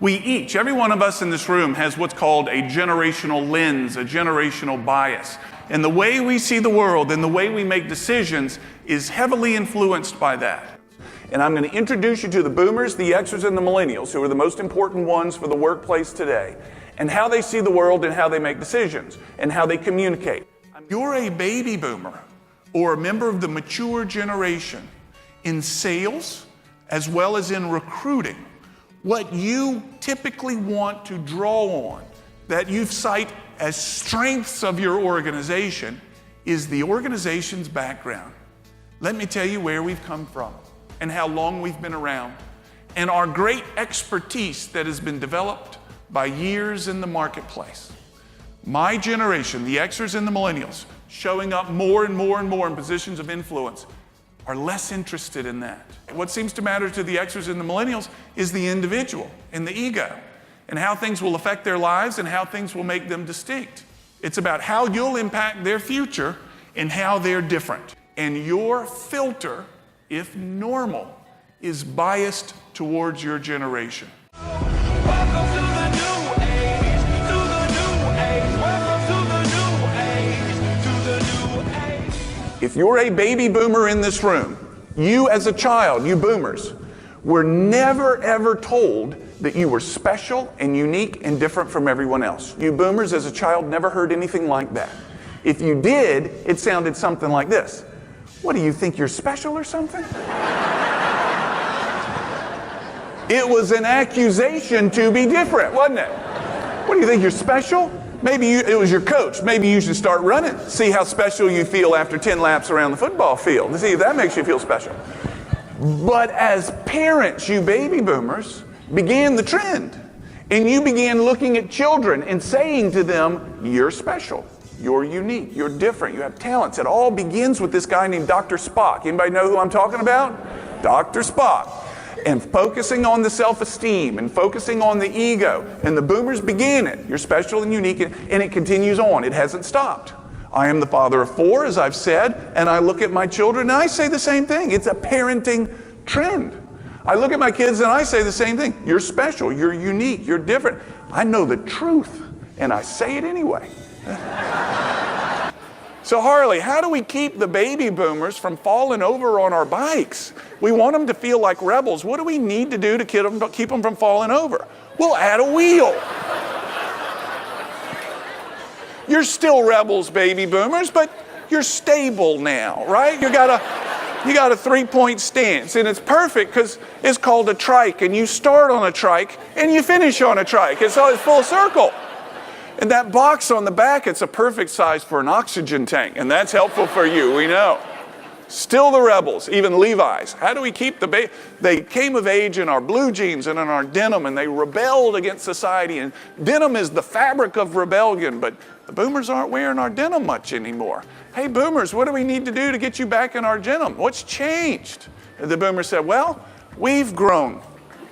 We each, every one of us in this room has what's called a generational lens, a generational bias. And the way we see the world and the way we make decisions is heavily influenced by that. And I'm going to introduce you to the boomers, the Xers, and the millennials, who are the most important ones for the workplace today, and how they see the world and how they make decisions and how they communicate. You're a baby boomer or a member of the mature generation in sales as well as in recruiting. What you typically want to draw on, that you cite as strengths of your organization, is the organization's background. Let me tell you where we've come from and how long we've been around, and our great expertise that has been developed by years in the marketplace. My generation, the Xers and the millennials, showing up more and more and more in positions of influence, are less interested in that. What seems to matter to the Xers and the millennials is the individual and the ego and how things will affect their lives and how things will make them distinct. It's about how you'll impact their future and how they're different. And your filter, if normal, is biased towards your generation. Welcome to the new age, to the new age. Welcome to the new age, to the new age. If you're a baby boomer in this room, you as a child, you boomers, were never ever told that you were special and unique and different from everyone else. You boomers as a child never heard anything like that. If you did, it sounded something like this. What, do you think you're special or something? It was an accusation to be different, wasn't it? What, do you think you're special? Maybe it was your coach. Maybe you should start running. See how special you feel after 10 laps around the football field. See if that makes you feel special. But as parents, you baby boomers began the trend. And you began looking at children and saying to them, you're special, you're unique, you're different, you have talents. It all begins with this guy named Dr. Spock. Anybody know who I'm talking about? Dr. Spock. And focusing on the self-esteem and focusing on the ego. And the boomers began it. You're special and unique, and it continues on. It hasn't stopped. I am the father of 4, as I've said, and I look at my children and I say the same thing. It's a parenting trend. I look at my kids and I say the same thing. You're special, you're unique, you're different. I know the truth, and I say it anyway. So Harley, how do we keep the baby boomers from falling over on our bikes? We want them to feel like rebels. What do we need to do to keep them from falling over? We'll add a wheel. You're still rebels, baby boomers, but you're stable now, right? You got a 3-point stance, and it's perfect because it's called a trike, and you start on a trike and you finish on a trike. It's full circle. And that box on the back, it's a perfect size for an oxygen tank, and that's helpful for you, we know. Still the rebels, even Levi's. How do we keep they came of age in our blue jeans and in our denim, and they rebelled against society, and denim is the fabric of rebellion, but the boomers aren't wearing our denim much anymore. Hey boomers, what do we need to do to get you back in our denim? What's changed? And the boomers said, well, we've grown.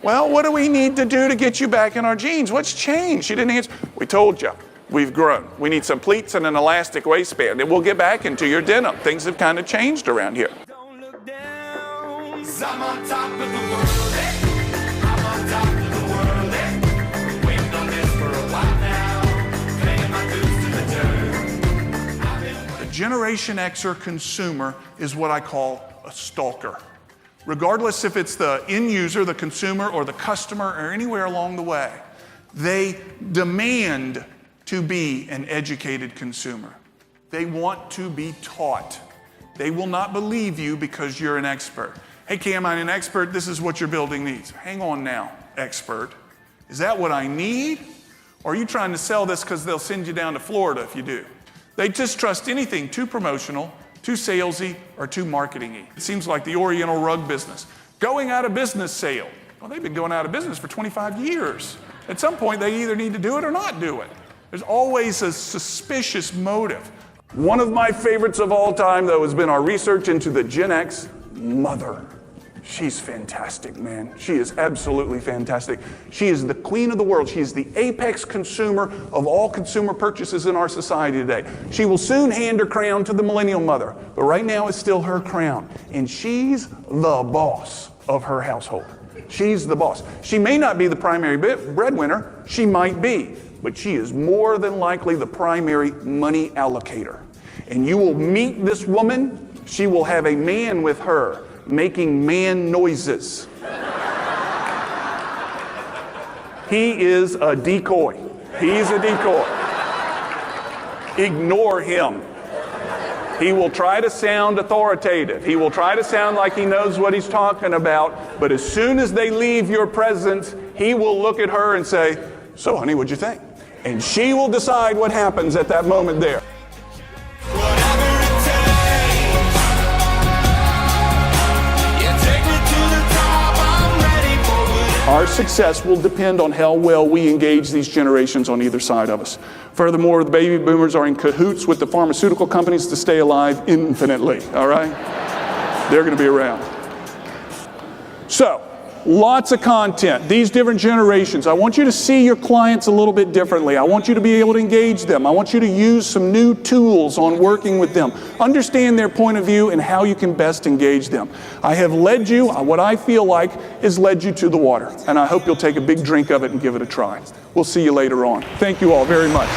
Well, what do we need to do to get you back in our jeans? What's changed? She didn't answer. We told you, we've grown. We need some pleats and an elastic waistband, and we'll get back into your denim. Things have kind of changed around here. Don't look down, 'cause I'm on top of the world, eh? I'm on top of the world, eh? Waiting on this for a while now, paying my dues to the dirt. The Generation Xer consumer is what I call a stalker. Regardless if it's the end user, the consumer, or the customer, or anywhere along the way, they demand to be an educated consumer. They want to be taught. They will not believe you because you're an expert. Hey Cam, I'm an expert. This is what your building needs. Hang on now, expert. Is that what I need? Or are you trying to sell this because they'll send you down to Florida if you do? They just trust anything too promotional, too salesy, or too marketing-y. It seems like the Oriental rug business. Going out of business sale. Well, they've been going out of business for 25 years. At some point, they either need to do it or not do it. There's always a suspicious motive. One of my favorites of all time, though, has been our research into the Gen X mother. She's fantastic, man. She is absolutely fantastic. She is the queen of the world. She is the apex consumer of all consumer purchases in our society today. She will soon hand her crown to the millennial mother, but right now it's still her crown. And she's the boss of her household. She's the boss. She may not be the primary breadwinner. She might be. But she is more than likely the primary money allocator. And you will meet this woman. She will have a man with her making man noises. He is a decoy. He's a decoy. Ignore him. He will try to sound authoritative. He will try to sound like he knows what he's talking about. But as soon as they leave your presence, he will look at her and say, "So, honey, what'd you think?" And she will decide what happens at that moment there. Whatever it takes. Yeah, take me to the top. I'm ready for it. Our success will depend on how well we engage these generations on either side of us. Furthermore, the baby boomers are in cahoots with the pharmaceutical companies to stay alive infinitely, all right? They're going to be around. So, lots of content, these different generations. I want you to see your clients a little bit differently. I want you to be able to engage them. I want you to use some new tools on working with them. Understand their point of view and how you can best engage them. I have led you, what I feel like is led you to the water. And I hope you'll take a big drink of it and give it a try. We'll see you later on. Thank you all very much.